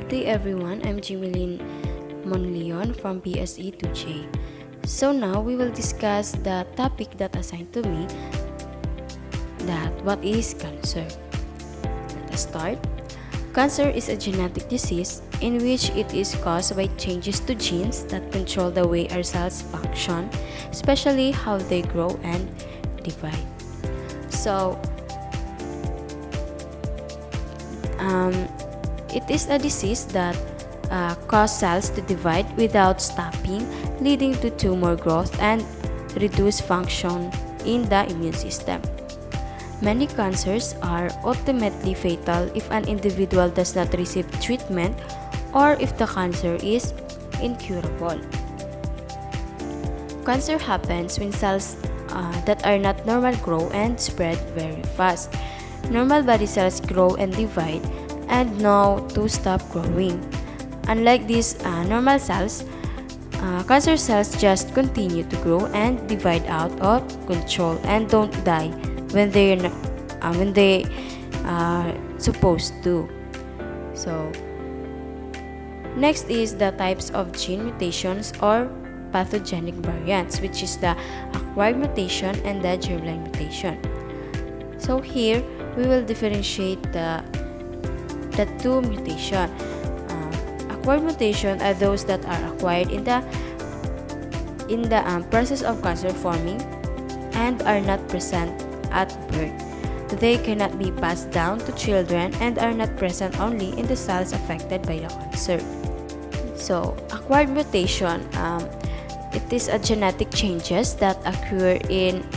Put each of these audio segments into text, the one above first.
Good day everyone, I'm Jimeline Monleon from BSE 2J. So now we will discuss the topic that assigned to me, that what is cancer. Let us start. Cancer is a genetic disease in which it is caused by changes to genes that control the way our cells function, especially how they grow and divide. So, it is a disease that causes cells to divide without stopping, leading to tumor growth and reduced function in the immune system. Many cancers are ultimately fatal if an individual does not receive treatment or if the cancer is incurable. Cancer happens when cells that are not normal grow and spread very fast. Normal body cells grow and divide and know to stop growing. Unlike these normal cells, cancer cells just continue to grow and divide out of control and don't die when they are supposed to. So, next is the types of gene mutations or pathogenic variants, which is the acquired mutation and the germline mutation. So here we will differentiate the two mutations. Acquired mutation are those that are acquired in the process of cancer forming and are not present at birth. They cannot be passed down to children and are not present only in the cells affected by the cancer. So, acquired mutation, it is a genetic changes that occur in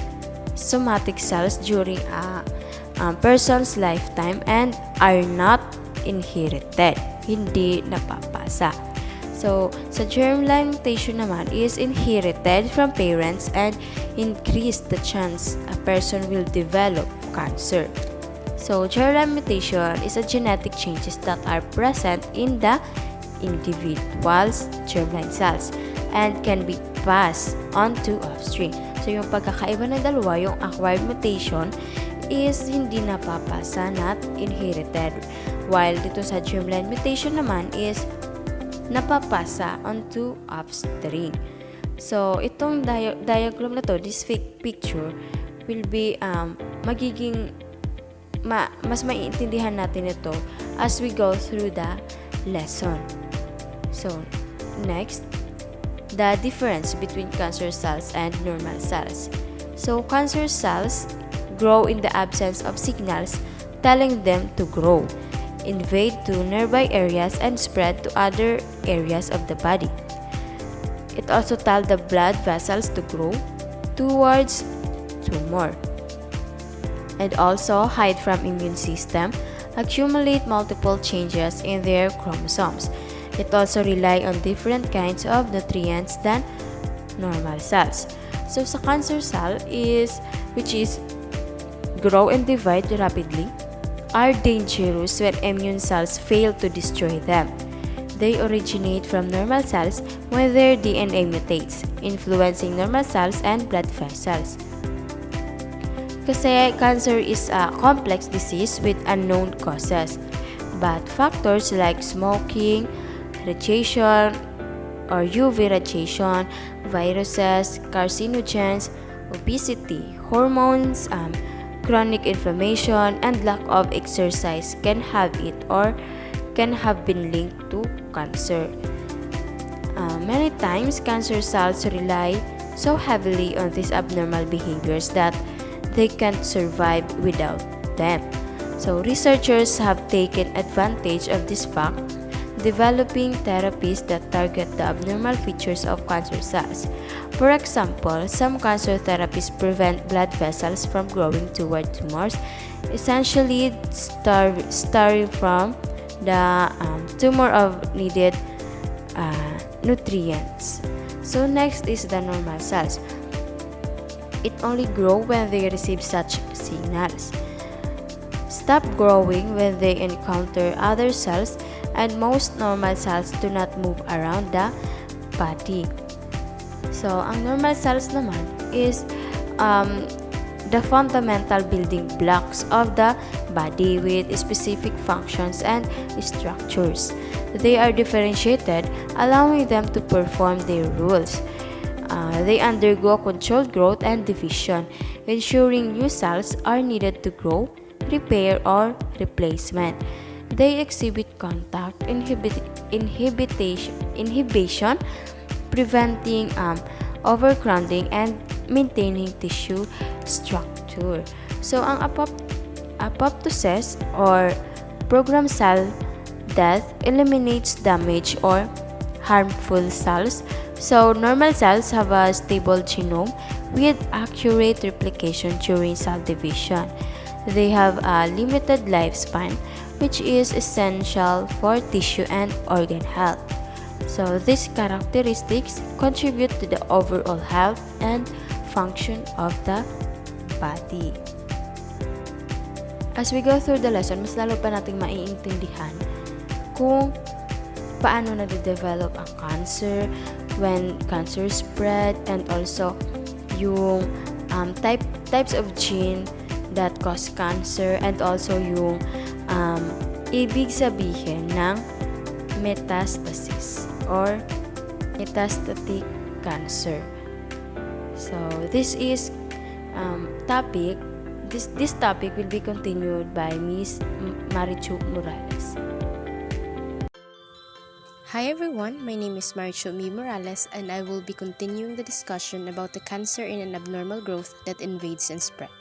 somatic cells during a person's lifetime and are not inherited, hindi napapasa. So, sa germline mutation naman is inherited from parents and increase the chance a person will develop cancer. So, germline mutation is a genetic changes that are present in the individual's germline cells and can be passed on to offspring. So, yung pagkakaiba ng dalawa, yung acquired mutation is hindi napapasa, not inherited. While dito sa germline mutation naman is napapasa onto offspring. So, itong diagram na to, this picture, will be magiging mas maiintindihan natin ito as we go through the lesson. So, next, the difference between cancer cells and normal cells. So, cancer cells grow in the absence of signals telling them to grow, invade to nearby areas and spread to other areas of the body. It also tells the blood vessels to grow towards tumor and also hide from immune system, accumulate multiple changes in their chromosomes. It also rely on different kinds of nutrients than normal cells. So sa cancer cell which is grow and divide rapidly, are dangerous when immune cells fail to destroy them. They originate from normal cells when their DNA mutates, influencing normal cells and blood vessels. Kasi cancer is a complex disease with unknown causes, but factors like smoking, radiation or UV radiation, viruses, carcinogens, obesity, hormones, chronic inflammation, and lack of exercise can have it or can have been linked to cancer. Many times, cancer cells rely so heavily on these abnormal behaviors that they can't survive without them. So, researchers have taken advantage of this fact, developing therapies that target the abnormal features of cancer cells. For example, some cancer therapies prevent blood vessels from growing toward tumors, essentially starving from the tumor of needed nutrients. So next is the normal cells. It only grows when they receive such signals, stop growing when they encounter other cells, and most normal cells do not move around the body. So, ang normal cells naman is the fundamental building blocks of the body with specific functions and structures. They are differentiated, allowing them to perform their roles. They undergo controlled growth and division, ensuring new cells are needed to grow, repair, or replacement. They exhibit contact inhibition, preventing overcrowding and maintaining tissue structure. So, ang apoptosis or programmed cell death eliminates damage or harmful cells. So, normal cells have a stable genome with accurate replication during cell division. They have a limited lifespan, which is essential for tissue and organ health. So, these characteristics contribute to the overall health and function of the body. As we go through the lesson, mas lalo pa nating maiintindihan kung paano nade-develop ang cancer, when cancer spread, and also yung types of gene that cause cancer, and also yung ibig sabihin ng metastasis or metastatic cancer. So this is topic. This topic will be continued by Ms. Marichu Morales. Hi everyone, my name is Marichu Morales and I will be continuing the discussion about the cancer in an abnormal growth that invades and spread.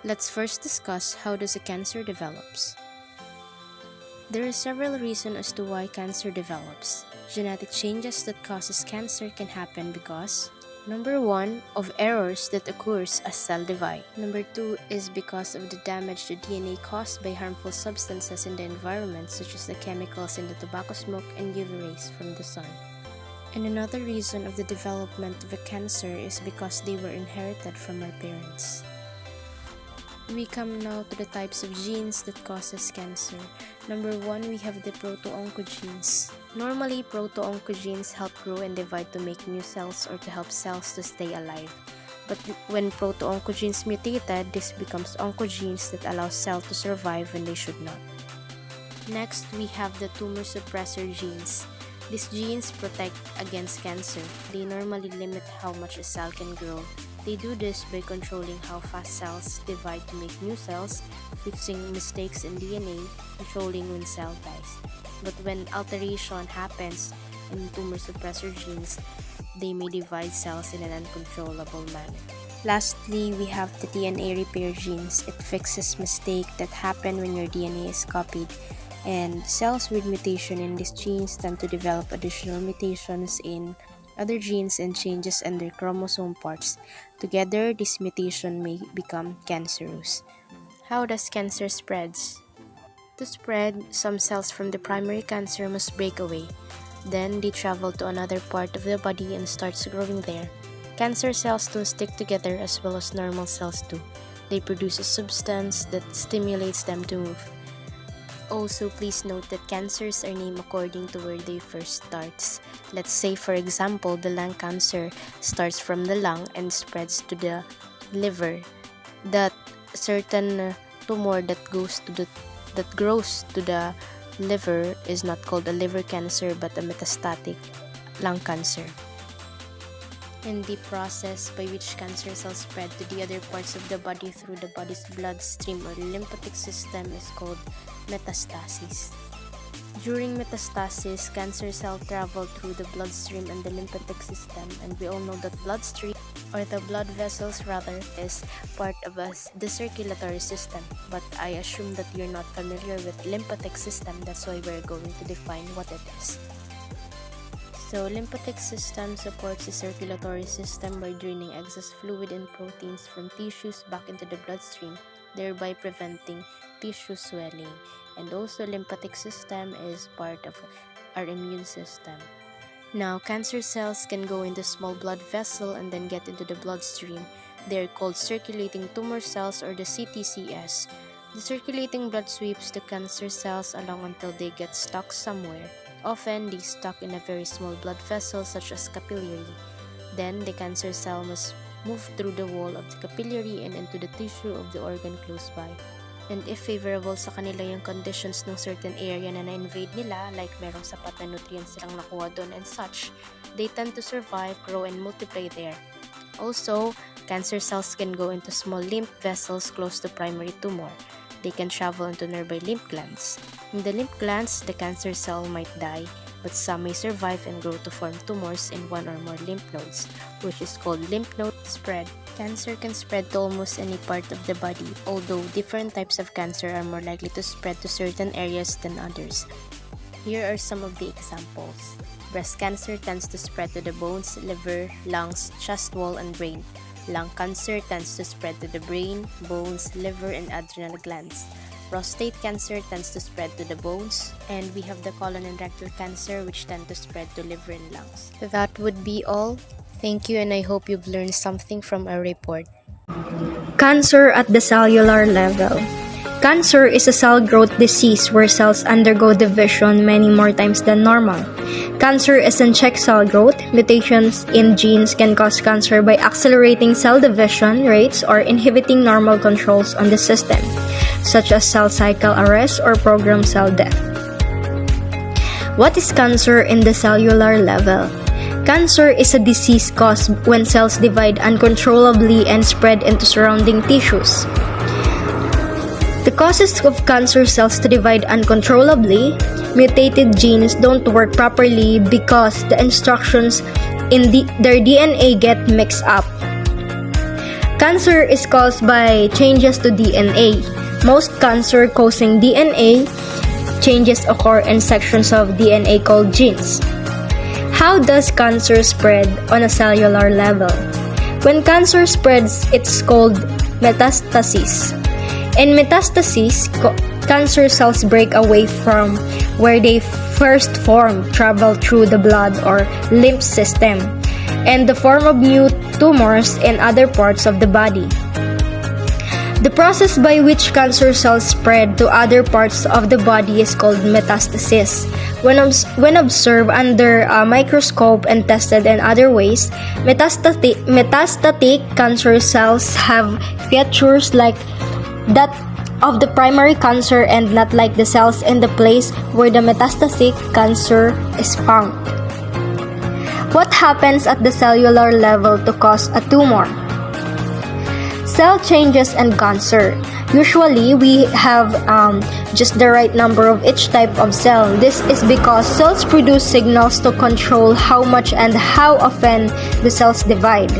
Let's first discuss how does a cancer develops. There are several reasons as to why cancer develops. Genetic changes that causes cancer can happen because Number 1, of errors that occurs as cell divide. Number 2 is because of the damage to DNA caused by harmful substances in the environment such as the chemicals in the tobacco smoke and UV rays from the sun. And another reason of the development of a cancer is because they were inherited from our parents. We come now to the types of genes that causes cancer. Number 1, we have the proto-oncogenes. Normally, proto-oncogenes help grow and divide to make new cells or to help cells to stay alive. But when proto-oncogenes mutated, this becomes oncogenes that allow cells to survive when they should not. Next, we have the tumor suppressor genes. These genes protect against cancer. They normally limit how much a cell can grow. They do this by controlling how fast cells divide to make new cells, fixing mistakes in DNA, controlling when cell dies. But when alteration happens in tumor suppressor genes, they may divide cells in an uncontrollable manner. Lastly, we have the DNA repair genes. It fixes mistakes that happen when your DNA is copied, and cells with mutation in these genes tend to develop additional mutations in other genes and changes in their chromosome parts. Together, this mutation may become cancerous. How does cancer spreads? To spread, some cells from the primary cancer must break away. Then they travel to another part of the body and starts growing there. Cancer cells don't stick together as well as normal cells do. They produce a substance that stimulates them to move. Also, please note that cancers are named according to where they first starts. Let's say, for example, the lung cancer starts from the lung and spreads to the liver. That certain tumor that grows to the liver is not called a liver cancer but a metastatic lung cancer. And the process by which cancer cells spread to the other parts of the body through the body's bloodstream or lymphatic system is called metastasis. During metastasis, cancer cells travel through the bloodstream and the lymphatic system, and we all know that bloodstream, or the blood vessels rather, is part of the circulatory system. But I assume that you're not familiar with lymphatic system, that's why we're going to define what it is. So, lymphatic system supports the circulatory system by draining excess fluid and proteins from tissues back into the bloodstream, thereby preventing tissue swelling. And also, lymphatic system is part of our immune system. Now, cancer cells can go into small blood vessel and then get into the bloodstream. They are called circulating tumor cells or the CTCs. The circulating blood sweeps the cancer cells along until they get stuck somewhere. Often, they stuck in a very small blood vessel such as capillary. Then, the cancer cell must move through the wall of the capillary and into the tissue of the organ close by. And if favorable sa kanila yung conditions ng certain area na na-invade nila, like merong sapat na nutrients silang nakuha doon and such, they tend to survive, grow, and multiply there. Also, cancer cells can go into small lymph vessels close to primary tumor. They can travel into nearby lymph glands. In the lymph glands, the cancer cell might die, but some may survive and grow to form tumors in one or more lymph nodes, which is called lymph node spread. Cancer can spread to almost any part of the body, although different types of cancer are more likely to spread to certain areas than others. Here are some of the examples. Breast cancer tends to spread to the bones, liver, lungs, chest wall, and brain. Lung cancer tends to spread to the brain, bones, liver, and adrenal glands. Prostate cancer tends to spread to the bones, and we have the colon and rectal cancer, which tend to spread to liver and lungs. That would be all. Thank you, and I hope you've learned something from our report. Cancer at the cellular level. Cancer is a cell growth disease where cells undergo division many more times than normal. Cancer is unchecked cell growth. Mutations in genes can cause cancer by accelerating cell division rates or inhibiting normal controls on the system, such as cell cycle arrest or programmed cell death. What is cancer in the cellular level? Cancer is a disease caused when cells divide uncontrollably and spread into surrounding tissues. The causes of cancer cells to divide uncontrollably: mutated genes don't work properly because the instructions in their DNA get mixed up. Cancer is caused by changes to DNA. Most cancer-causing DNA changes occur in sections of DNA called genes. How does cancer spread on a cellular level? When cancer spreads, it's called metastasis. In metastasis, cancer cells break away from where they first formed, travel through the blood or lymph system, and the form of new tumors in other parts of the body. The process by which cancer cells spread to other parts of the body is called metastasis. When observed under a microscope and tested in other ways, metastatic cancer cells have features like that of the primary cancer and not like the cells in the place where the metastatic cancer is found. What happens at the cellular level to cause a tumor? Cell changes and cancer. Usually, we have just the right number of each type of cell. This is because cells produce signals to control how much and how often the cells divide.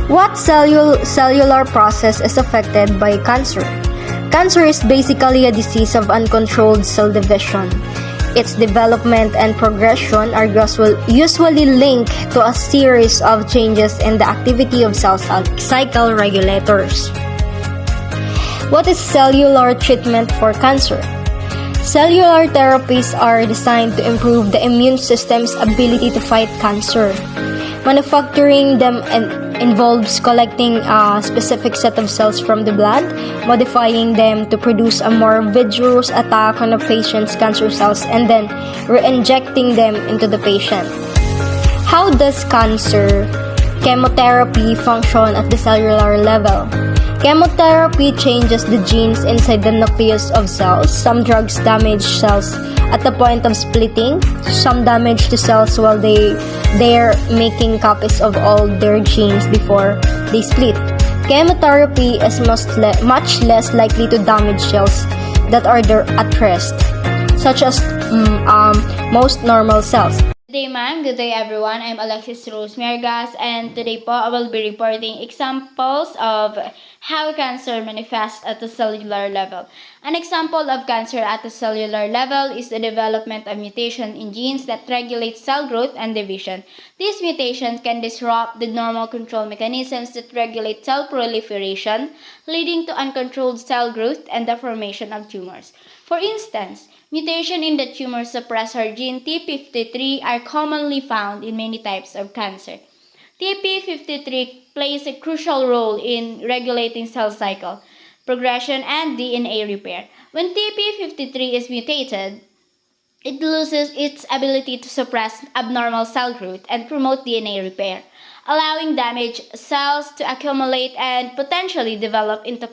What cellular process is affected by cancer? Cancer is basically a disease of uncontrolled cell division. Its development and progression are usually linked to a series of changes in the activity of cell cycle regulators. What is cellular treatment for cancer? Cellular therapies are designed to improve the immune system's ability to fight cancer. Manufacturing them involves collecting a specific set of cells from the blood, modifying them to produce a more vigorous attack on a patient's cancer cells, and then re-injecting them into the patient. How does cancer chemotherapy function at the cellular level? Chemotherapy changes the genes inside the nucleus of cells. Some drugs damage cells at the point of splitting. Some damage the cells while they're making copies of all their genes before they split. Chemotherapy is much less likely to damage cells that are at rest, such as most normal cells. Good day, ma'am. Good day, everyone. I'm Alexis Rose Mergas, and today po I will be reporting examples of how cancer manifests at the cellular level. An example of cancer at the cellular level is the development of mutation in genes that regulate cell growth and division. These mutations can disrupt the normal control mechanisms that regulate cell proliferation, leading to uncontrolled cell growth and the formation of tumors. For instance, mutations in the tumor suppressor gene TP53 are commonly found in many types of cancer. TP53 plays a crucial role in regulating cell cycle, progression, and DNA repair. When TP53 is mutated, it loses its ability to suppress abnormal cell growth and promote DNA repair. allowing damaged cells to accumulate and potentially develop into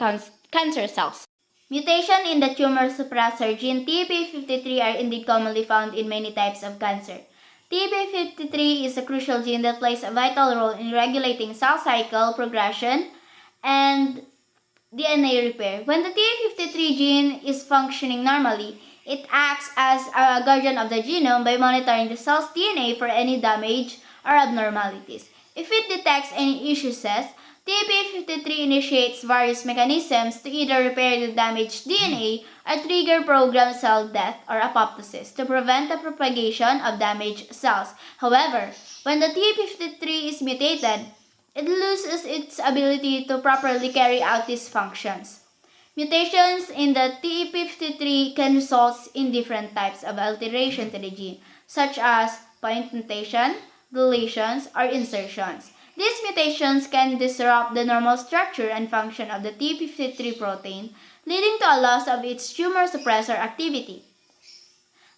cancer cells. Mutation in the tumor suppressor gene TP53 are indeed commonly found in many types of cancer. TP53 is a crucial gene that plays a vital role in regulating cell cycle progression and DNA repair. When the TP53 gene is functioning normally, it acts as a guardian of the genome by monitoring the cell's DNA for any damage or abnormalities. If it detects any issues, TP53 initiates various mechanisms to either repair the damaged DNA or trigger programmed cell death or apoptosis to prevent the propagation of damaged cells. However, when the TP53 is mutated, it loses its ability to properly carry out these functions. Mutations in the TP53 can result in different types of alteration to the gene, such as point mutation, deletions, or insertions. These mutations can disrupt the normal structure and function of the TP53 protein, leading to a loss of its tumor suppressor activity.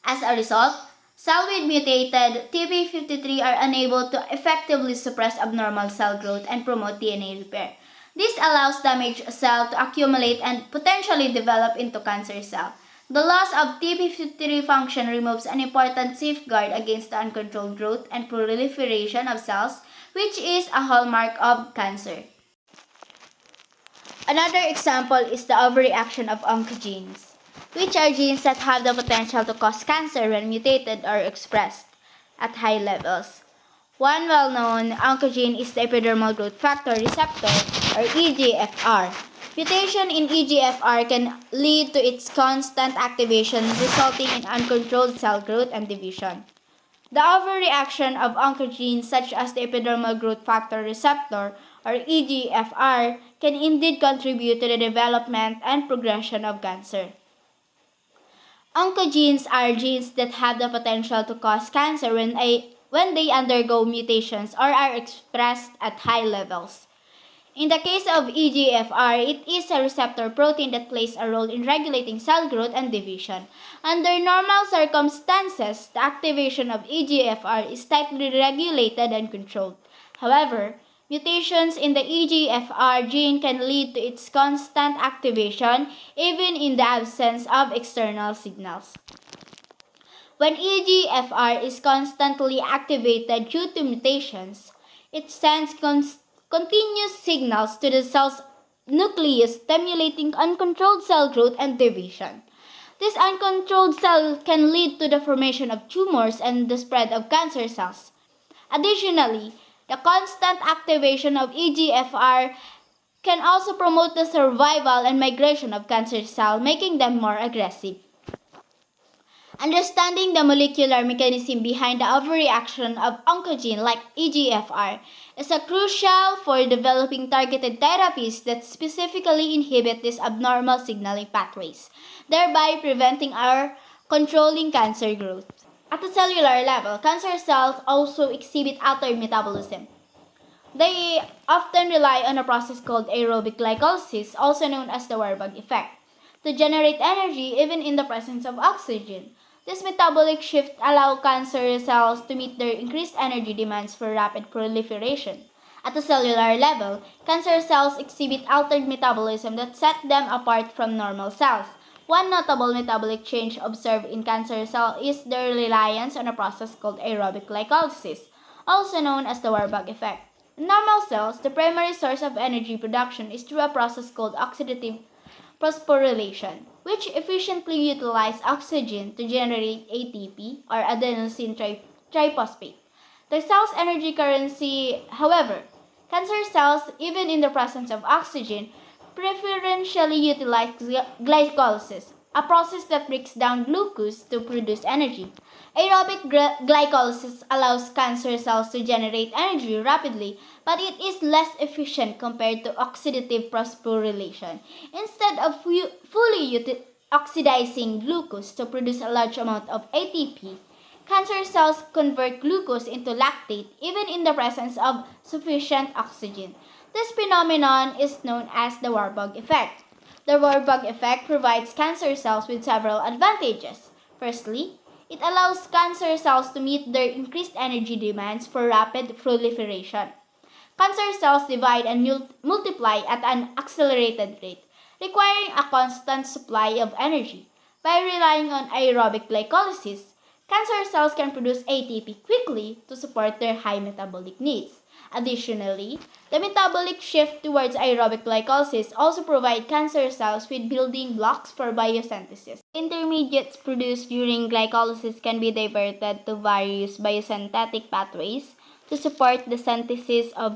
As a result, cells with mutated TP53 are unable to effectively suppress abnormal cell growth and promote DNA repair. This allows damaged cells to accumulate and potentially develop into cancer cells. The loss of TP53 function removes an important safeguard against the uncontrolled growth and proliferation of cells, which is a hallmark of cancer. Another example is the overreaction of oncogenes, which are genes that have the potential to cause cancer when mutated or expressed at high levels. One well-known oncogene is the epidermal growth factor receptor, or EGFR. Mutation in EGFR can lead to its constant activation, resulting in uncontrolled cell growth and division. The overreaction of oncogenes such as the epidermal growth factor receptor, or EGFR, can indeed contribute to the development and progression of cancer. Oncogenes are genes that have the potential to cause cancer when they undergo mutations or are expressed at high levels. In the case of EGFR, it is a receptor protein that plays a role in regulating cell growth and division. Under normal circumstances, the activation of EGFR is tightly regulated and controlled. However, mutations in the EGFR gene can lead to its constant activation even in the absence of external signals. When EGFR is constantly activated due to mutations, it sends continuous signals to the cell's nucleus, stimulating uncontrolled cell growth and division. This uncontrolled cell can lead to the formation of tumors and the spread of cancer cells. Additionally, the constant activation of EGFR can also promote the survival and migration of cancer cells, making them more aggressive. Understanding the molecular mechanism behind the overreaction of oncogene like EGFR is crucial for developing targeted therapies that specifically inhibit these abnormal signaling pathways, thereby preventing or controlling cancer growth. At the cellular level, cancer cells also exhibit altered metabolism. They often rely on a process called aerobic glycolysis, also known as the Warburg effect, to generate energy even in the presence of oxygen. This metabolic shift allows cancer cells to meet their increased energy demands for rapid proliferation. At the cellular level, cancer cells exhibit altered metabolism that set them apart from normal cells. One notable metabolic change observed in cancer cells is their reliance on a process called aerobic glycolysis, also known as the Warburg effect. In normal cells, the primary source of energy production is through a process called oxidative phosphorylation, which efficiently utilizes oxygen to generate ATP or adenosine triphosphate. The cell's energy currency, however, cancer cells, even in the presence of oxygen, preferentially utilize glycolysis, a process that breaks down glucose to produce energy. Aerobic glycolysis allows cancer cells to generate energy rapidly, but it is less efficient compared to oxidative phosphorylation. Instead of fully oxidizing glucose to produce a large amount of ATP, cancer cells convert glucose into lactate even in the presence of sufficient oxygen. This phenomenon is known as the Warburg effect. The Warburg effect provides cancer cells with several advantages. Firstly, it allows cancer cells to meet their increased energy demands for rapid proliferation. Cancer cells divide and multiply at an accelerated rate, requiring a constant supply of energy. By relying on aerobic glycolysis, cancer cells can produce ATP quickly to support their high metabolic needs. Additionally, the metabolic shift towards aerobic glycolysis also provides cancer cells with building blocks for biosynthesis. Intermediates produced during glycolysis can be diverted to various biosynthetic pathways to support the synthesis of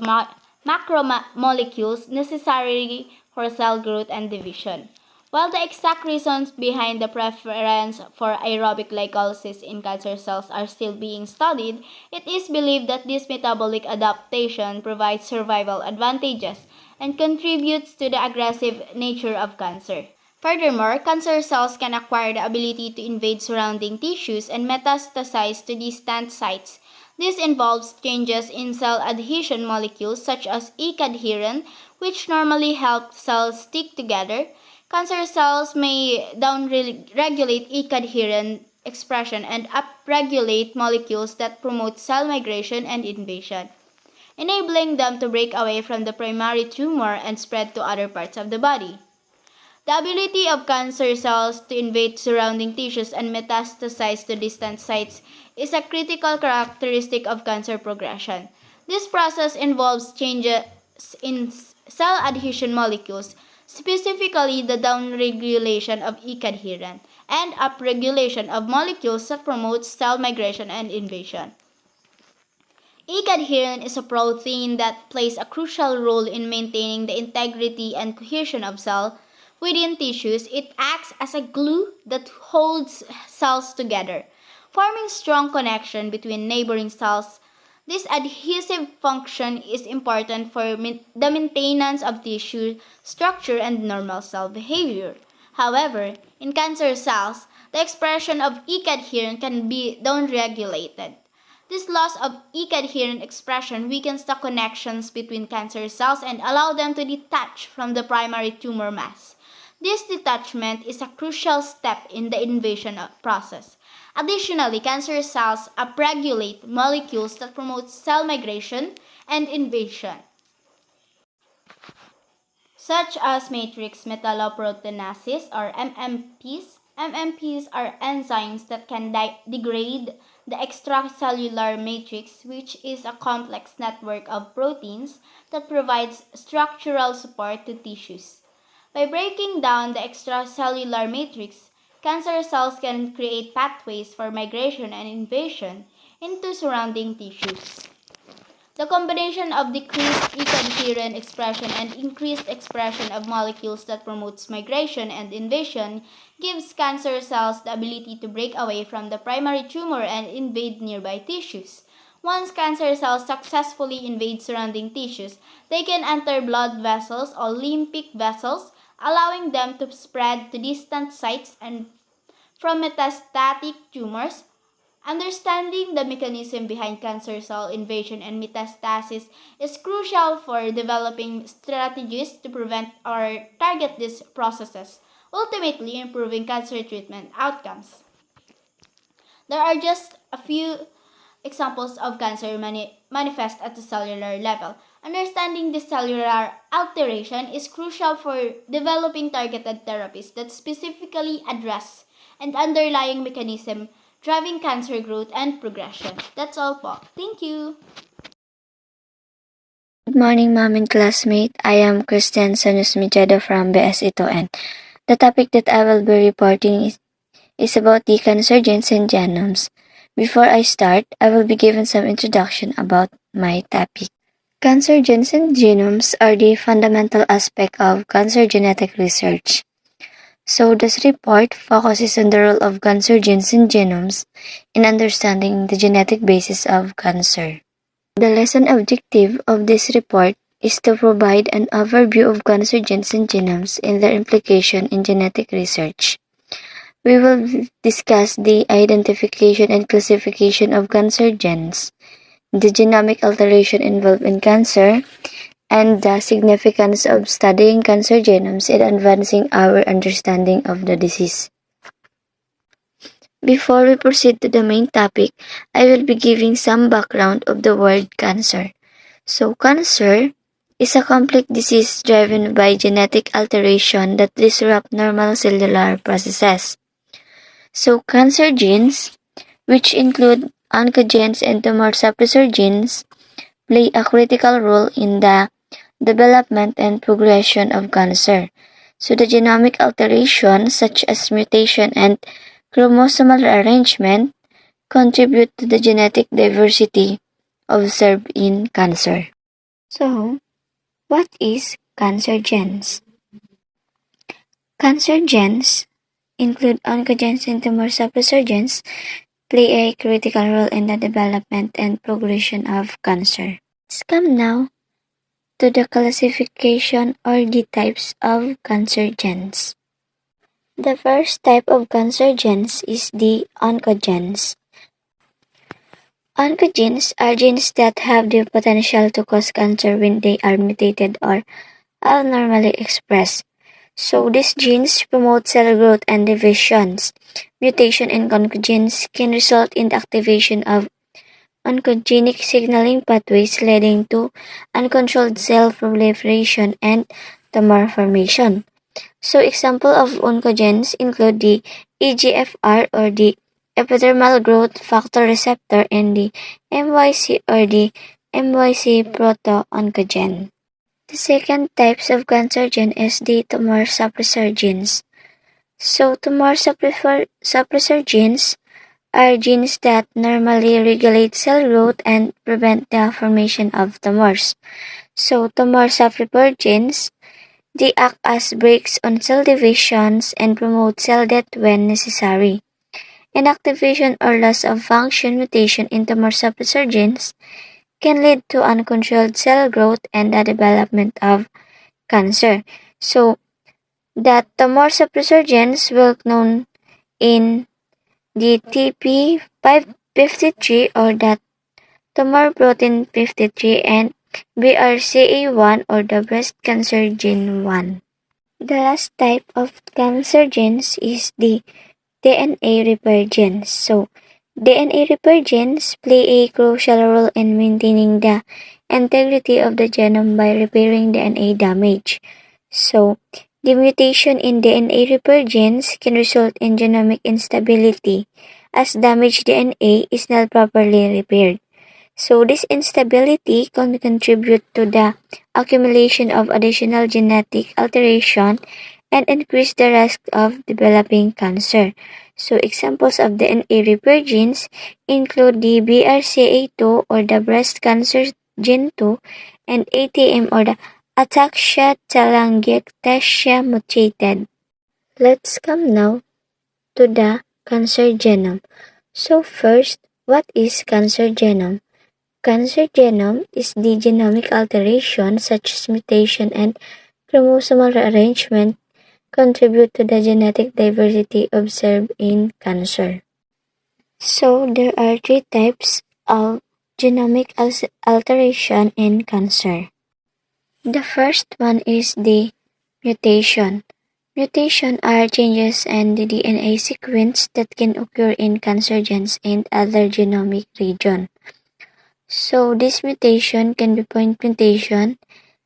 macromolecules necessary for cell growth and division. While the exact reasons behind the preference for aerobic glycolysis in cancer cells are still being studied, it is believed that this metabolic adaptation provides survival advantages and contributes to the aggressive nature of cancer. Furthermore, cancer cells can acquire the ability to invade surrounding tissues and metastasize to distant sites. This involves changes in cell adhesion molecules such as E-cadherin, which normally help cells stick together. Cancer cells may downregulate E-cadherin expression and upregulate molecules that promote cell migration and invasion, enabling them to break away from the primary tumor and spread to other parts of the body. The ability of cancer cells to invade surrounding tissues and metastasize to distant sites is a critical characteristic of cancer progression. This process involves changes in cell adhesion molecules, specifically the downregulation of E-cadherin and upregulation of molecules that promote cell migration and invasion. E-cadherin is a protein that plays a crucial role in maintaining the integrity and cohesion of cell within tissues. It acts as a glue that holds cells together, forming strong connection between neighboring cells. This adhesive function is important for the maintenance of tissue structure and normal cell behavior. However, in cancer cells, the expression of E-cadherin can be downregulated. This loss of E-cadherin expression weakens the connections between cancer cells and allow them to detach from the primary tumor mass. This detachment is a crucial step in the invasion process. Additionally, cancer cells upregulate molecules that promote cell migration and invasion, such as matrix metalloproteinases or MMPs. MMPs are enzymes that can degrade the extracellular matrix, which is a complex network of proteins that provides structural support to tissues. By breaking down the extracellular matrix, cancer cells can create pathways for migration and invasion into surrounding tissues. The combination of decreased E-cadherin expression and increased expression of molecules that promotes migration and invasion gives cancer cells the ability to break away from the primary tumor and invade nearby tissues. Once cancer cells successfully invade surrounding tissues, they can enter blood vessels or lymphatic vessels, allowing them to spread to distant sites and from metastatic tumors. Understanding the mechanism behind cancer cell invasion and metastasis is crucial for developing strategies to prevent or target these processes, ultimately improving cancer treatment outcomes. There are just a few examples of cancer manifest at the cellular level. Understanding this cellular alteration is crucial for developing targeted therapies that specifically address an underlying mechanism driving cancer growth and progression. That's all po. Thank you. Good morning, ma'am and classmate. I am Christian Sanus Mijado from BS Itoan. The topic that I will be reporting is about the cancer genes and genomes. Before I start, I will be given some introduction about my topic. Cancer genes and genomes are the fundamental aspect of cancer genetic research. So this report focuses on the role of cancer genes and genomes in understanding the genetic basis of cancer. The lesson objective of this report is to provide an overview of cancer genes and genomes and their implication in genetic research. We will discuss the identification and classification of cancer genes, the genomic alteration involved in cancer, and the significance of studying cancer genomes in advancing our understanding of the disease. Before we proceed to the main topic, I will be giving some background of the word cancer. So cancer is a complex disease driven by genetic alteration that disrupt normal cellular processes. So cancer genes, which include oncogenes and tumor suppressor genes, play a critical role in the development and progression of cancer. So the genomic alterations such as mutation and chromosomal rearrangement contribute to the genetic diversity observed in cancer. So, what is cancer genes? Cancer genes include oncogenes and tumor suppressor genes play a critical role in the development and progression of cancer. Let's come now to the classification or the types of cancer genes. The first type of cancer genes is the oncogenes. Oncogenes are genes that have the potential to cause cancer when they are mutated or abnormally expressed. So these genes promote cell growth and divisions. Mutation in oncogenes can result in the activation of oncogenic signaling pathways leading to uncontrolled cell proliferation and tumor formation. So example of oncogenes include the EGFR or the epidermal growth factor receptor and the MYC or the MYC proto-oncogene. The second types of cancer gene is the tumor suppressor genes. So tumor suppressor genes are genes that normally regulate cell growth and prevent the formation of tumors. So tumor suppressor genes, they act as brakes on cell divisions and promote cell death when necessary. Inactivation or loss of function mutation in tumor suppressor genes can lead to uncontrolled cell growth and the development of cancer. So, the tumor suppressor genes were known in the TP53 or the tumor protein 53 and BRCA1 or the breast cancer gene 1. The last type of cancer genes is the DNA repair genes. So, DNA repair genes play a crucial role in maintaining the integrity of the genome by repairing DNA damage. So, the mutation in DNA repair genes can result in genomic instability as damaged DNA is not properly repaired. So, this instability can contribute to the accumulation of additional genetic alteration and increase the risk of developing cancer. So, examples of DNA repair genes include the BRCA2 or the breast cancer gene 2 and ATM or the ataxia telangiectasia mutated. Let's come now to the cancer genome. So first, what is cancer genome? Cancer genome is the genomic alteration such as mutation and chromosomal rearrangement contribute to the genetic diversity observed in cancer. So there are three types of genomic alteration in cancer. The first one is the mutation. Mutation are changes in the DNA sequence that can occur in cancer genes and other genomic region. So this mutation can be point mutation,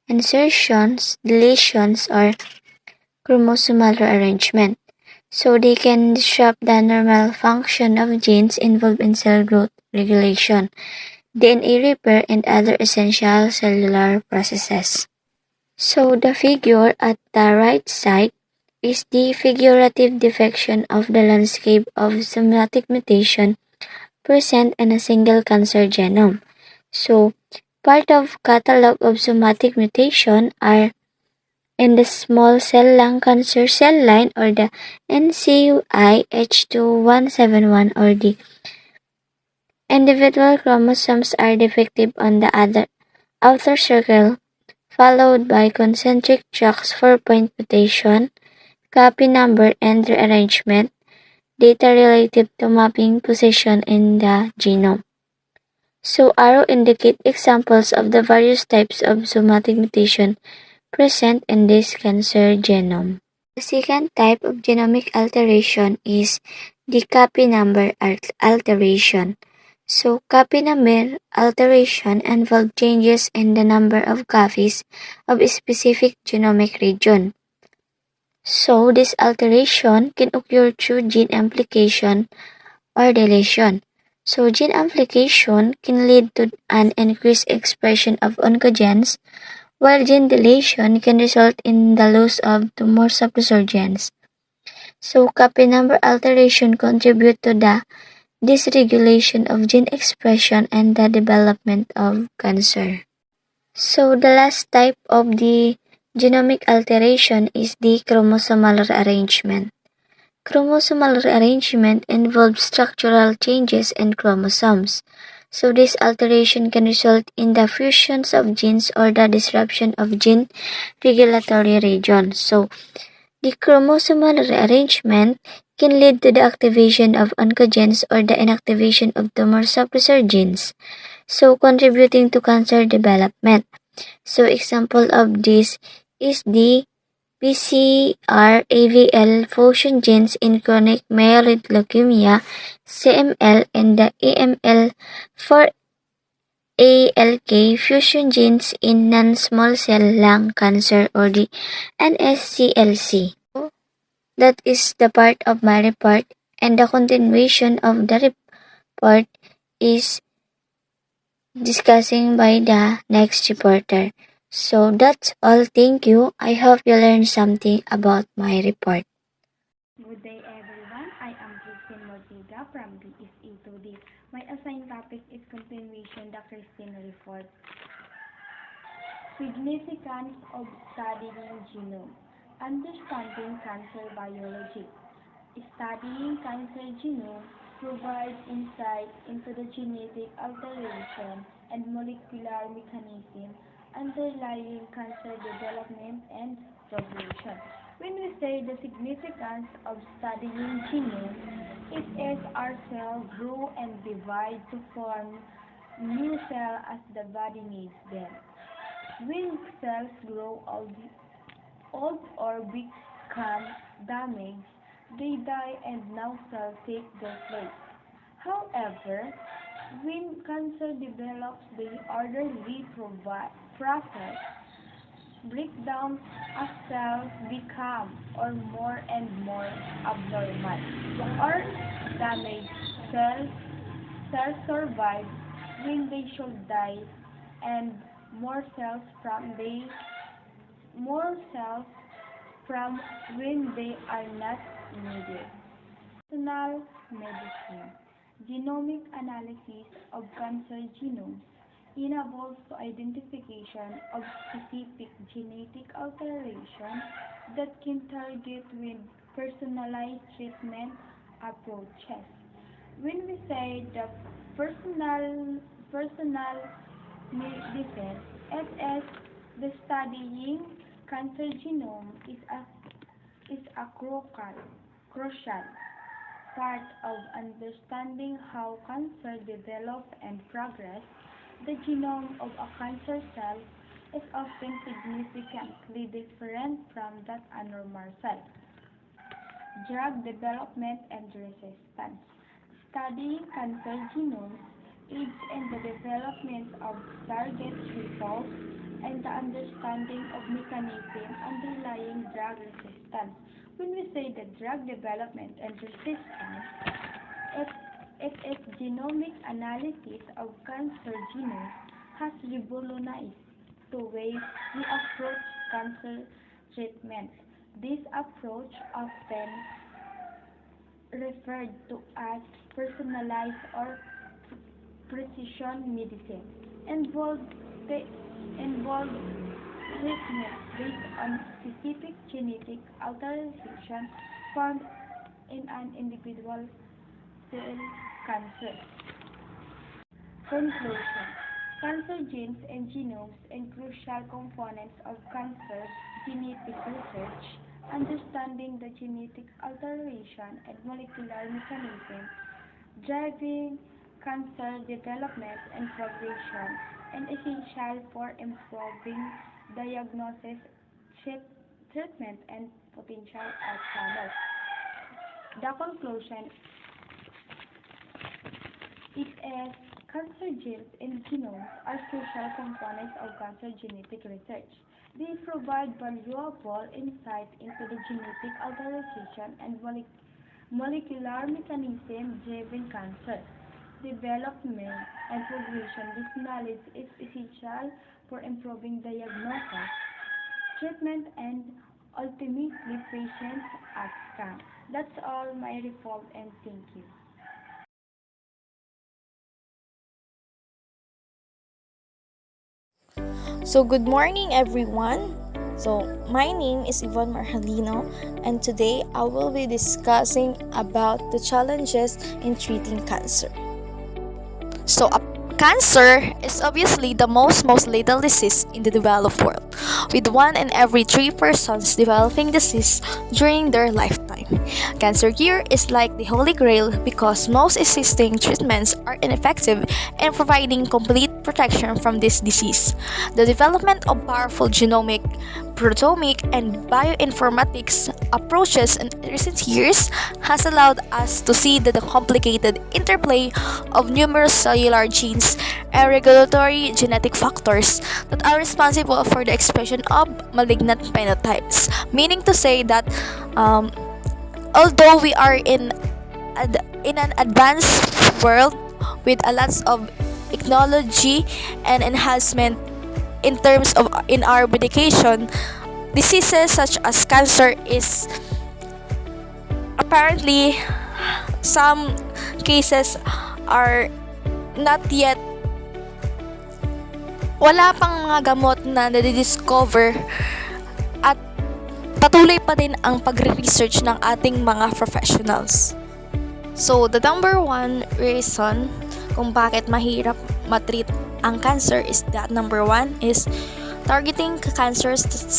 insertions, deletions, or chromosomal rearrangement. So they can disrupt the normal function of genes involved in cell growth regulation, DNA repair, and other essential cellular processes. So the figure at the right side is the figurative depiction of the landscape of somatic mutation present in a single cancer genome. So, part of catalog of somatic mutation are in the small cell lung cancer cell line or the NCUIH2171 or the individual chromosomes are defective on the other outer circle, followed by concentric tracks for point mutation, copy number and rearrangement, data relative to mapping position in the genome. So arrow indicate examples of the various types of somatic mutation present in this cancer genome. The second type of genomic alteration is the copy number alteration. So, copy number alteration involve changes in the number of copies of a specific genomic region. So, this alteration can occur through gene amplification or deletion. So, gene amplification can lead to an increased expression of oncogenes, while gene deletion can result in the loss of tumor suppressor genes. So, copy number alteration contribute to the dysregulation of gene expression and the development of cancer. So, the last type of the genomic alteration is the chromosomal rearrangement. Chromosomal rearrangement involves structural changes in chromosomes. So, this alteration can result in the fusions of genes or the disruption of gene regulatory regions. So, the chromosomal rearrangement can lead to the activation of oncogenes or the inactivation of tumor suppressor genes, so contributing to cancer development. So example of this is the BCR-AVL fusion genes in chronic myeloid leukemia, CML, and the AML4ALK fusion genes in non-small cell lung cancer or the NSCLC. That is the part of my report, and the continuation of the report is discussing by the next reporter. So that's all. Thank you. I hope you learned something about my report. Good day, everyone. I am Christine Mortiga from BSE2D. My assigned topic is continuation the Christine report. Significance of studying genome. Understanding cancer biology. Studying cancer genome provides insight into the genetic alteration and molecular mechanism underlying cancer development and progression. When we say the significance of studying genome, it is our cell grow and divide to form new cell as the body needs them. When cells grow old or become damaged, they die and now cells take their place. However, when cancer develops, the orderly process breakdown of cells become or more and more abnormal. Or damaged cells survive when they should die, and more cells from when they are not needed. Personal medicine. Genomic analysis of cancer genomes enables the identification of specific genetic alterations that can target with personalized treatment approaches. When we say the personal medicine, it is the studying cancer genome is a crucial part of understanding how cancer develops and progress. The genome of a cancer cell is often significantly different from that of a normal cell. Drug development and resistance. Studying cancer genomes aids in the development of target results and the understanding of mechanism underlying drug resistance. When we say the drug development and resistance, it is genomic analysis of cancer genomes has revolutionized the way we approach cancer treatment. This approach, often referred to as personalized or precision medicine, involves treatment based on specific genetic alteration found in an individual cell cancer. Conclusion. Cancer genes and genomes are crucial components of cancer genetic research. Understanding the genetic alteration and molecular mechanism driving cancer development and progression and essential for improving diagnosis, treatment, and potential outcomes. The conclusion It is cancer genes and genomes are crucial components of cancer genetic research. They provide valuable insight into the genetic organization and molecular mechanism driven cancer development and progression. This knowledge is essential for improving diagnosis, treatment, and ultimately patient outcome. That's all my report and thank you. So, good morning, everyone. So, my name is Yvonne Marhalino, and today I will be discussing about the challenges in treating cancer. Cancer is obviously the most lethal disease in the developed world, with 1 in every 3 persons developing disease during their lifetime. Cancer cure is like the holy grail because most existing treatments are ineffective in providing complete protection from this disease. The development of powerful genomic, proteomic, and bioinformatics approaches in recent years has allowed us to see the complicated interplay of numerous cellular genes and regulatory genetic factors that are responsible for the expression of malignant phenotypes. Meaning to say that although we are in an advanced world with a lots of technology and enhancement in terms of in our medication, diseases such as cancer is apparently some cases are not yet wala pang mga gamot na nadidiscover at patuloy pa din ang pagre-research ng ating mga professionals. So, the number one reason kung bakit mahirap matreat ang cancer is that number one is targeting cancer stem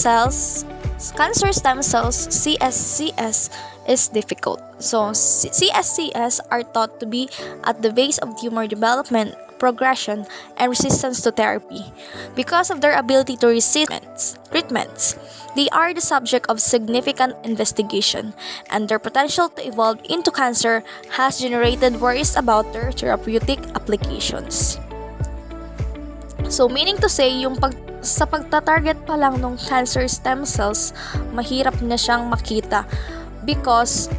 cells, CSCS, is difficult. So, CSCS are thought to be at the base of tumor development, progression, and resistance to therapy. Because of their ability to resist treatments, they are the subject of significant investigation, and their potential to evolve into cancer has generated worries about their therapeutic applications. So, meaning to say, sa pagtatarget pa lang ng cancer stem cells, mahirap na siyang makita because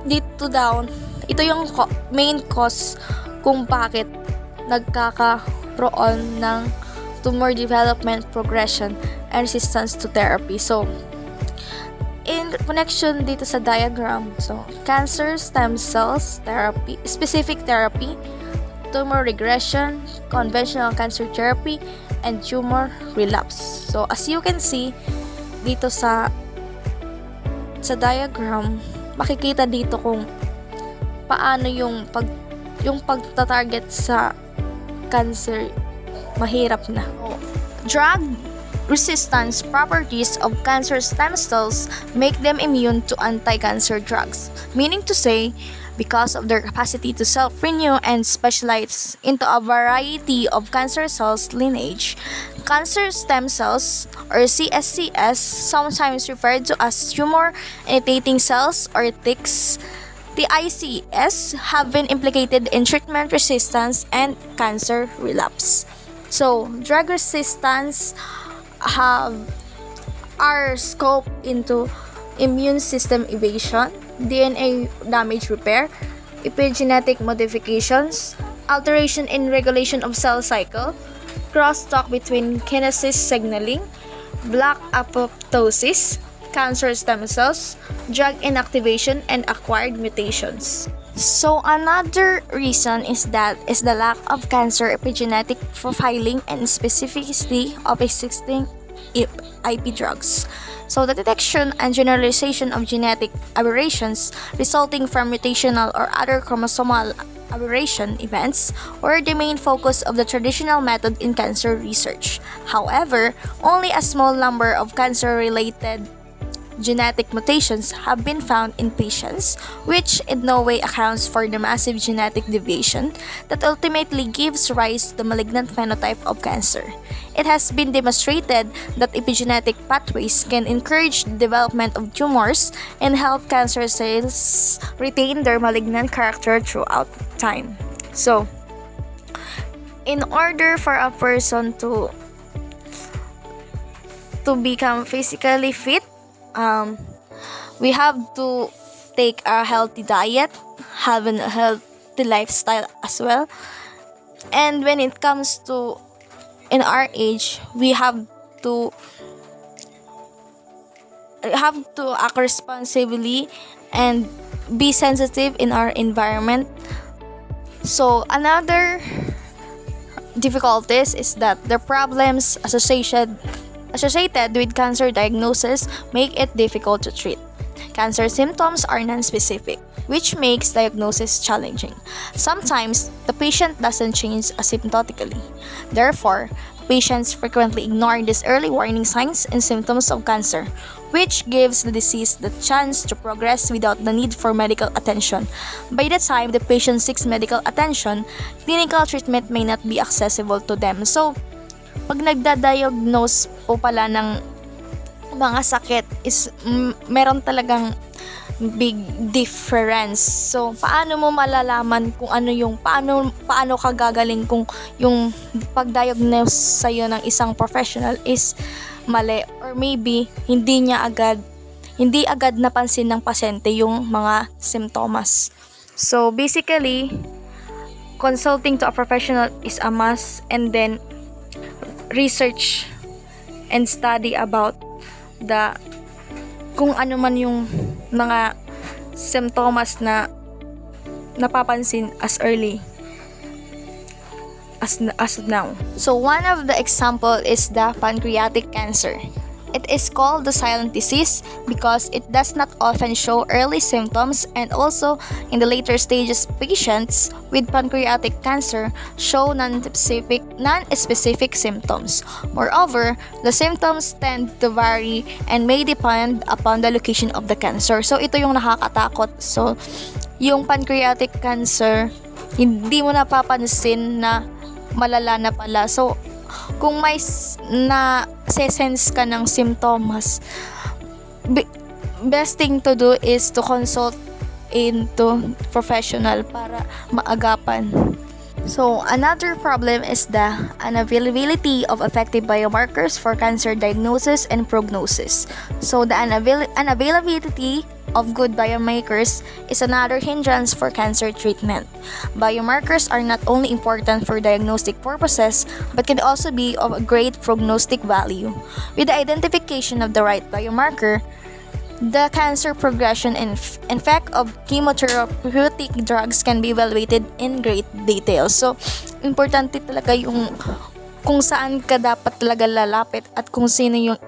ito yung main cause kung bakit nagkakaroon ng tumor development, progression, and resistance to therapy. So, in connection dito sa diagram, so, cancer stem cells therapy, specific therapy, tumor regression, conventional cancer therapy, and tumor relapse. So, as you can see, dito sa diagram, makikita dito kung paano yung pagtatarget sa cancer mahirap na. Drug resistance properties of cancer stem cells make them immune to anti-cancer drugs, meaning to say, because of their capacity to self-renew and specialize into a variety of cancer cells lineage, cancer stem cells, or CSCS, sometimes referred to as tumor-initiating cells or TICs, TICS, have been implicated in treatment resistance and cancer relapse. So, drug resistance are scoped into immune system evasion, DNA damage repair, epigenetic modifications, alteration in regulation of cell cycle, crosstalk between kinesis signaling, black apoptosis, cancer stem cells, drug inactivation, and acquired mutations. So another reason is the lack of cancer epigenetic profiling and specificity of existing IP drugs. So the detection and generalization of genetic aberrations resulting from mutational or other chromosomal aberration events were the main focus of the traditional method in cancer research. However, only a small number of cancer-related genetic mutations have been found in patients, which in no way accounts for the massive genetic deviation that ultimately gives rise to the malignant phenotype of cancer. It has been demonstrated that epigenetic pathways can encourage the development of tumors and help cancer cells retain their malignant character throughout time. So, in order for a person to become physically fit, we have to take a healthy diet, have a healthy lifestyle as well. And when it comes to in our age, we have to act responsibly and be sensitive in our environment. So another difficulties is that the problems associated with cancer diagnosis make it difficult to treat. Cancer symptoms are non-specific, which makes diagnosis challenging. Sometimes, the patient doesn't change asymptotically. Therefore, patients frequently ignore these early warning signs and symptoms of cancer, which gives the disease the chance to progress without the need for medical attention. By the time the patient seeks medical attention, clinical treatment may not be accessible to them. So, pag nagda-diagnose po pala ng mga sakit is meron talagang big difference. So, paano mo malalaman kung ano yung paano ka gagaling kung yung pag-diagnose sa'yo ng isang professional is mali, or maybe hindi agad napansin ng pasyente yung mga simptomas. So, basically, consulting to a professional is a must, and then research and study about kung ano man yung mga symptoms na napapansin as early as of now. So one of the example is the pancreatic cancer. It is called the silent disease because it does not often show early symptoms, and also in the later stages, patients with pancreatic cancer show non-specific symptoms. Moreover, the symptoms tend to vary and may depend upon the location of the cancer. So ito yung nakakatakot. So yung pancreatic cancer, hindi mo napapansin na malala na pala. So kung may na-sense ka ng symptoms, best thing to do is to consult into professional para maagapan. So, another problem is the unavailability of effective biomarkers for cancer diagnosis and prognosis. So, the unavailability of good biomarkers is another hindrance for cancer treatment. Biomarkers are not only important for diagnostic purposes, but can also be of a great prognostic value. With the identification of the right biomarker, the cancer progression and effect of chemotherapeutic drugs can be evaluated in great detail. So, importante talaga yung kung saan ka dapat talaga lalapit at kung sino yung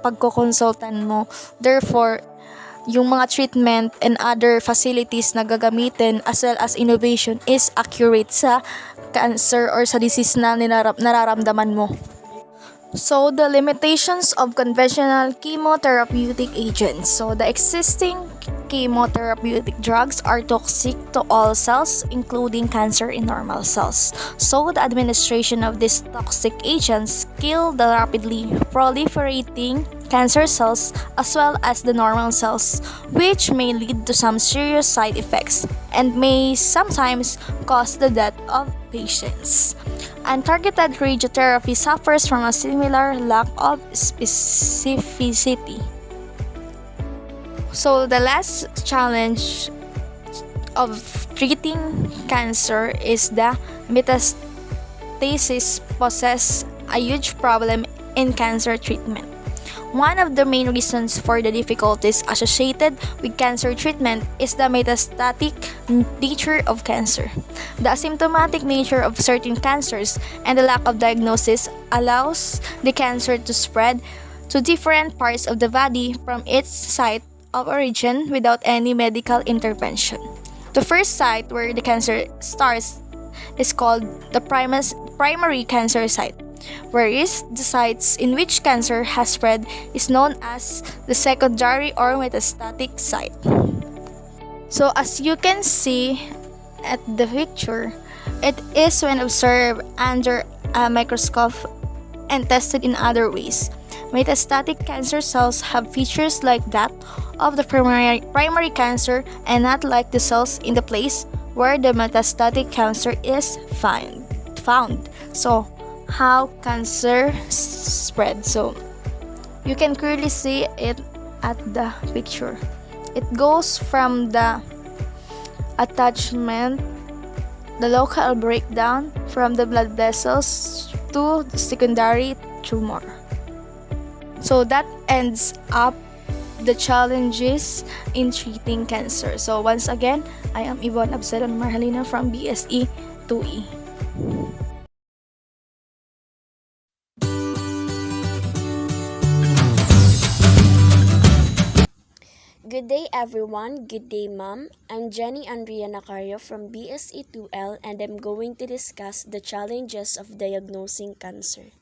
pagkokonsultan mo. Therefore, yung mga treatment and other facilities na gagamitin as well as innovation is accurate sa cancer or sa disease na nararamdaman mo. So, the limitations of conventional chemotherapeutic agents. So, the existing chemotherapeutic drugs are toxic to all cells, including cancer in normal cells. So, the administration of these toxic agents kill the rapidly proliferating cancer cells as well as the normal cells, which may lead to some serious side effects and may sometimes cause the death of patients. Untargeted radiotherapy suffers from a similar lack of specificity. So the last challenge of treating cancer is the metastasis poses a huge problem in cancer treatment. One of the main reasons for the difficulties associated with cancer treatment is the metastatic nature of cancer. The asymptomatic nature of certain cancers and the lack of diagnosis allows the cancer to spread to different parts of the body from its site of origin without any medical intervention. The first site where the cancer starts is called the primary cancer site, whereas the sites in which cancer has spread is known as the secondary or metastatic site. So as you can see at the picture, it is when observed under a microscope and tested in other ways. Metastatic cancer cells have features like that of the primary cancer and not like the cells in the place where the metastatic cancer is found. So, how cancer spread? So, you can clearly see it at the picture. It goes from the attachment, the local breakdown from the blood vessels to the secondary tumor. So that ends up the challenges in treating cancer. So once again, I am Yvonne Absalon Marhalina from BSE 2E. Good day everyone, good day ma'am. I'm Jenny Andrea Nacario from BSE2L and I'm going to discuss the challenges of diagnosing cancer.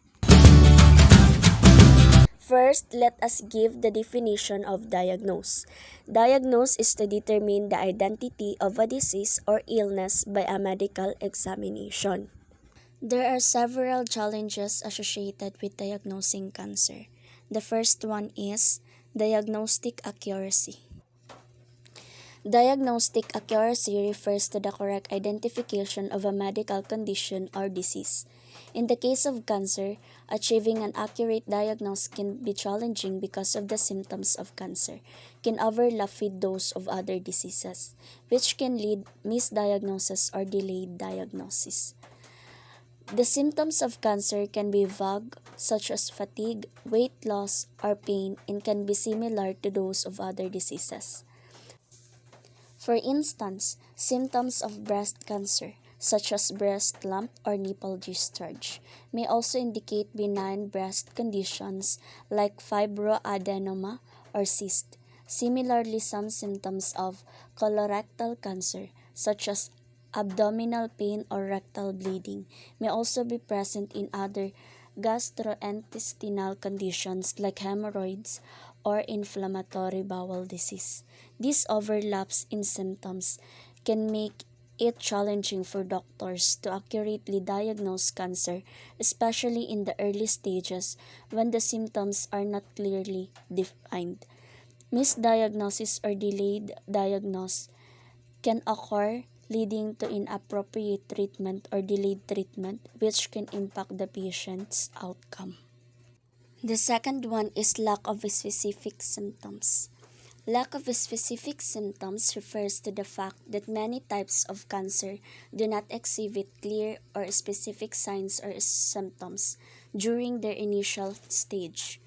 First, let us give the definition of diagnose. Diagnose is to determine the identity of a disease or illness by a medical examination. There are several challenges associated with diagnosing cancer. The first one is diagnostic accuracy. Diagnostic accuracy refers to the correct identification of a medical condition or disease. In the case of cancer, achieving an accurate diagnosis can be challenging because of the symptoms of cancer can overlap with those of other diseases, which can lead misdiagnosis or delayed diagnosis. The symptoms of cancer can be vague, such as fatigue, weight loss, or pain, and can be similar to those of other diseases. For instance, symptoms of breast cancer, such as breast lump or nipple discharge, may also indicate benign breast conditions like fibroadenoma or cyst. Similarly, some symptoms of colorectal cancer, such as abdominal pain or rectal bleeding, may also be present in other gastrointestinal conditions like hemorrhoids or inflammatory bowel disease. These overlaps in symptoms can make it challenging for doctors to accurately diagnose cancer, especially in the early stages when the symptoms are not clearly defined. Misdiagnosis or delayed diagnosis can occur, leading to inappropriate treatment or delayed treatment, which can impact the patient's outcome. The second one is lack of specific symptoms. Lack of specific symptoms refers to the fact that many types of cancer do not exhibit clear or specific signs or symptoms during their initial stage.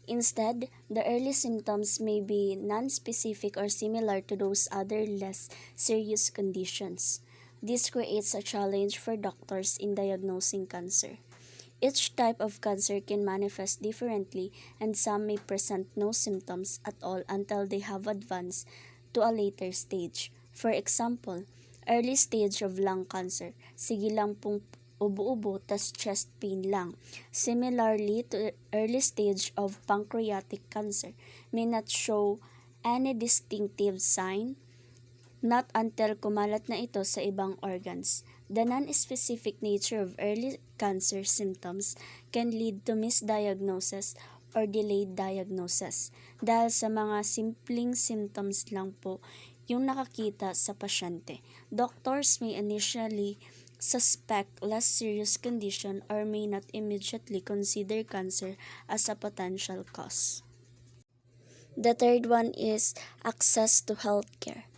Instead, the early symptoms may be non-specific or similar to those other less serious conditions. This creates a challenge for doctors in diagnosing cancer. Each type of cancer can manifest differently, and some may present no symptoms at all until they have advanced to a later stage. For example, early stage of lung cancer, sige lang pong ubo-ubo tas chest pain lang. Similarly to early stage of pancreatic cancer, may not show any distinctive sign not until kumalat na ito sa ibang organs. The non-specific nature of early cancer symptoms can lead to misdiagnosis or delayed diagnosis dahil sa mga simpleng symptoms lang po yung nakakita sa pasyente. Doctors may initially suspect less serious condition or may not immediately consider cancer as a potential cause. The third one is access to healthcare.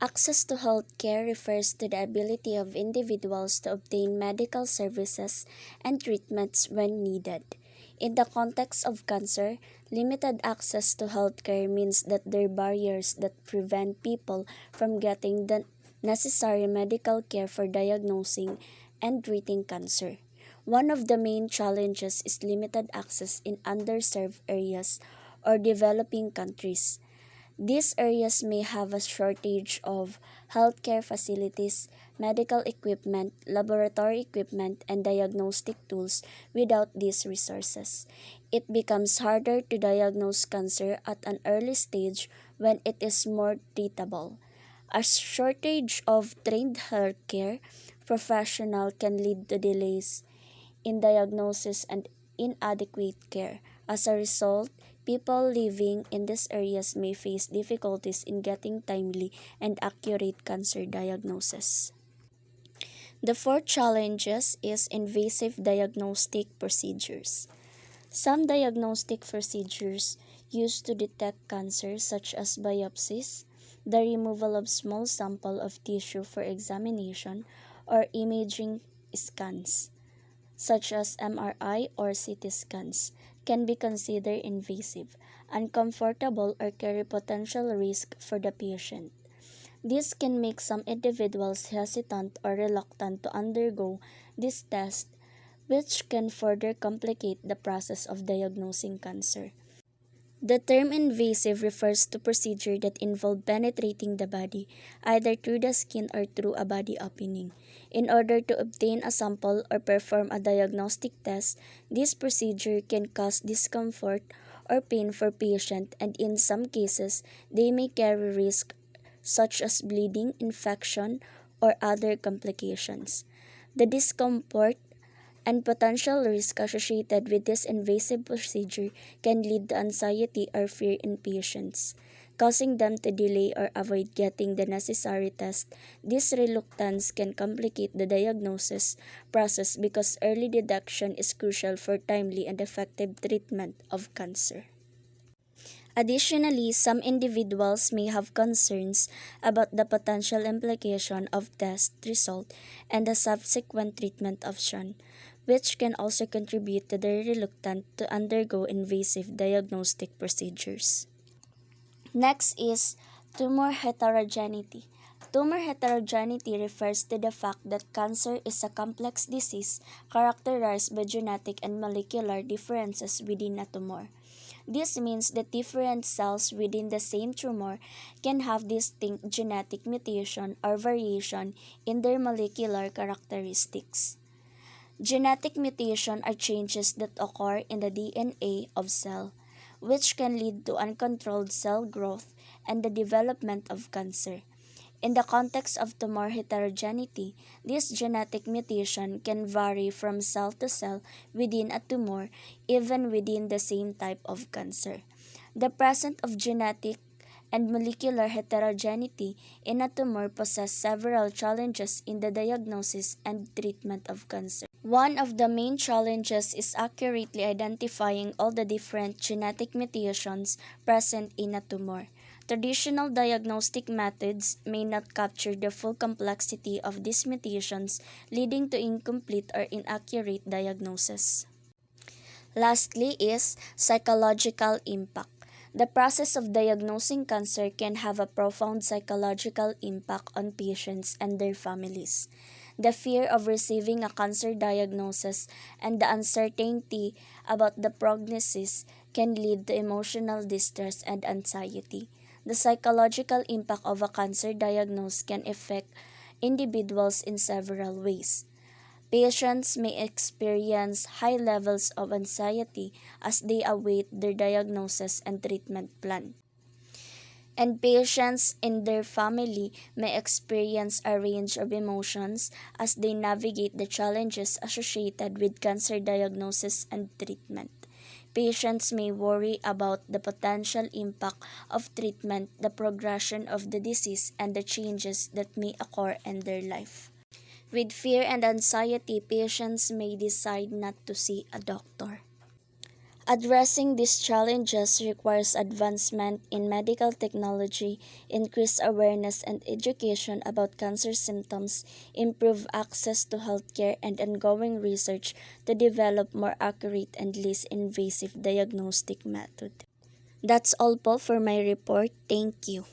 Access to healthcare refers to the ability of individuals to obtain medical services and treatments when needed. In the context of cancer, limited access to healthcare means that there are barriers that prevent people from getting the necessary medical care for diagnosing and treating cancer. One of the main challenges is limited access in underserved areas or developing countries. These areas may have a shortage of healthcare facilities, medical equipment, laboratory equipment, and diagnostic tools. Without these resources, it becomes harder to diagnose cancer at an early stage when it is more treatable. A shortage of trained healthcare professional can lead to delays in diagnosis and inadequate care. As a result, people living in these areas may face difficulties in getting timely and accurate cancer diagnosis. The fourth challenge is invasive diagnostic procedures. Some diagnostic procedures used to detect cancer, such as biopsies, the removal of small sample of tissue for examination, or imaging scans, such as MRI or CT scans, can be considered invasive, uncomfortable, or carry potential risk for the patient. This can make some individuals hesitant or reluctant to undergo this test, which can further complicate the process of diagnosing cancer. The term invasive refers to procedure that involve penetrating the body, either through the skin or through a body opening. In order to obtain a sample or perform a diagnostic test, this procedure can cause discomfort or pain for patient, and in some cases, they may carry risk such as bleeding, infection, or other complications. The discomfort and potential risk associated with this invasive procedure can lead to anxiety or fear in patients, causing them to delay or avoid getting the necessary test. This reluctance can complicate the diagnosis process because early detection is crucial for timely and effective treatment of cancer. Additionally, some individuals may have concerns about the potential implication of test result and the subsequent treatment option, which can also contribute to their reluctance to undergo invasive diagnostic procedures. Next is tumor heterogeneity. Tumor heterogeneity refers to the fact that cancer is a complex disease characterized by genetic and molecular differences within a tumor. This means that different cells within the same tumor can have distinct genetic mutation or variation in their molecular characteristics. Genetic mutation are changes that occur in the DNA of cell, which can lead to uncontrolled cell growth and the development of cancer. In the context of tumor heterogeneity, this genetic mutation can vary from cell to cell within a tumor, even within the same type of cancer. The presence of genetic and molecular heterogeneity in a tumor poses several challenges in the diagnosis and treatment of cancer. One of the main challenges is accurately identifying all the different genetic mutations present in a tumor. Traditional diagnostic methods may not capture the full complexity of these mutations, leading to incomplete or inaccurate diagnosis. Lastly is psychological impact. The process of diagnosing cancer can have a profound psychological impact on patients and their families. The fear of receiving a cancer diagnosis and the uncertainty about the prognosis can lead to emotional distress and anxiety. The psychological impact of a cancer diagnosis can affect individuals in several ways. Patients may experience high levels of anxiety as they await their diagnosis and treatment plan. And patients in their family may experience a range of emotions as they navigate the challenges associated with cancer diagnosis and treatment. Patients may worry about the potential impact of treatment, the progression of the disease, and the changes that may occur in their life. With fear and anxiety, patients may decide not to see a doctor. Addressing these challenges requires advancement in medical technology, increased awareness and education about cancer symptoms, improved access to healthcare, and ongoing research to develop more accurate and less invasive diagnostic method. That's all po for my report. Thank you.